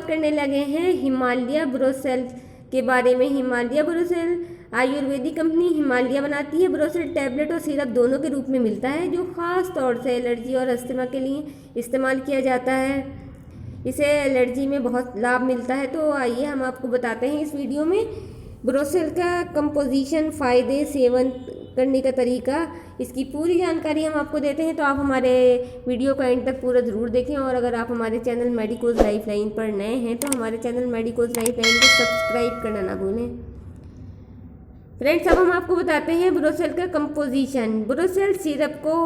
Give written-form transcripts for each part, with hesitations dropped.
बात करने लगे हैं हिमालय ब्रोसेल के बारे में। हिमालय ब्रोसेल आयुर्वेदिक कंपनी हिमालय बनाती है। ब्रोसेल टैबलेट और सिरप दोनों के रूप में मिलता है, जो ख़ास तौर से एलर्जी और अस्थमा के लिए इस्तेमाल किया जाता है। इसे एलर्जी में बहुत लाभ मिलता है। तो आइए हम आपको बताते हैं इस वीडियो में ब्रोसेल का कंपोजिशन, फ़ायदे, सेवन करने का तरीका, इसकी पूरी जानकारी हम आपको देते हैं। तो आप हमारे वीडियो को एंड तक पूरा ज़रूर देखें। और अगर आप हमारे चैनल मेडिकोज लाइफलाइन पर नए हैं तो हमारे चैनल मेडिकोज लाइफलाइन को सब्सक्राइब करना ना भूलें। फ्रेंड्स, अब हम आपको बताते हैं ब्रोसेल का कंपोजिशन। ब्रोसेल सिरप को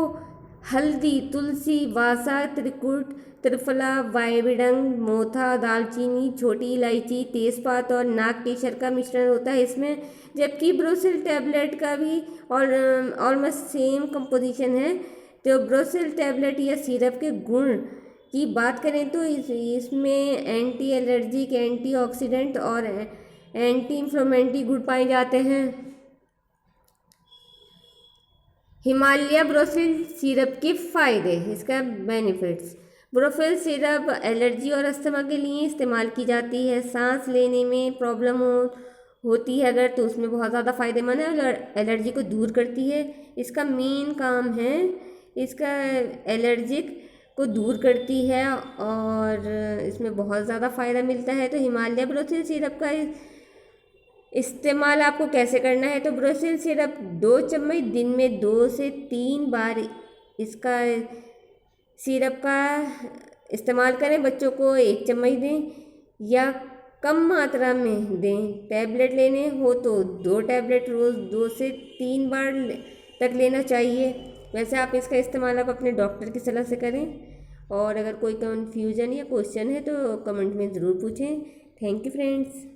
हल्दी, तुलसी, वासा, त्रिकुट, त्रिफला, वाइबिडंग, मोथा, दालचीनी, छोटी इलायची, तेज़पात और नागकेसर का मिश्रण होता है इसमें। जबकि ब्रोसेल टैबलेट का भी ऑलमोस्ट सेम कंपोजिशन है। तो ब्रोसेल टैबलेट या सिरप के गुण की बात करें तो इसमें एंटी एलर्जिक, एंटीऑक्सीडेंट और एंटी इन्फ्लेमेटरी गुण पाए जाते हैं। हिमालय ब्रोसेल सिरप के फ़ायदे, इसका बेनिफिट्स। ब्रोसेल सिरप एलर्जी और अस्थमा के लिए इस्तेमाल की जाती है। सांस लेने में प्रॉब्लम होती है अगर, तो उसमें बहुत ज़्यादा फ़ायदेमंद है और एलर्जी को दूर करती है। इसका मेन काम है, इसका एलर्जिक को दूर करती है और इसमें बहुत ज़्यादा फ़ायदा मिलता है। तो हिमालय ब्रोसेल सिरप का इस्तेमाल आपको कैसे करना है? तो ब्रोसेल सिरप 2 चम्मच दिन में 2 से 3 बार इसका सिरप का इस्तेमाल करें। बच्चों को 1 चम्मच दें या कम मात्रा में दें। टैबलेट लेने हो तो 2 टैबलेट रोज़ 2 से 3 बार तक लेना चाहिए। वैसे आप इसका इस्तेमाल आप अपने डॉक्टर की सलाह से करें। और अगर कोई कन्फ्यूजन या क्वेश्चन है तो कमेंट में ज़रूर पूछें। Thank you friends.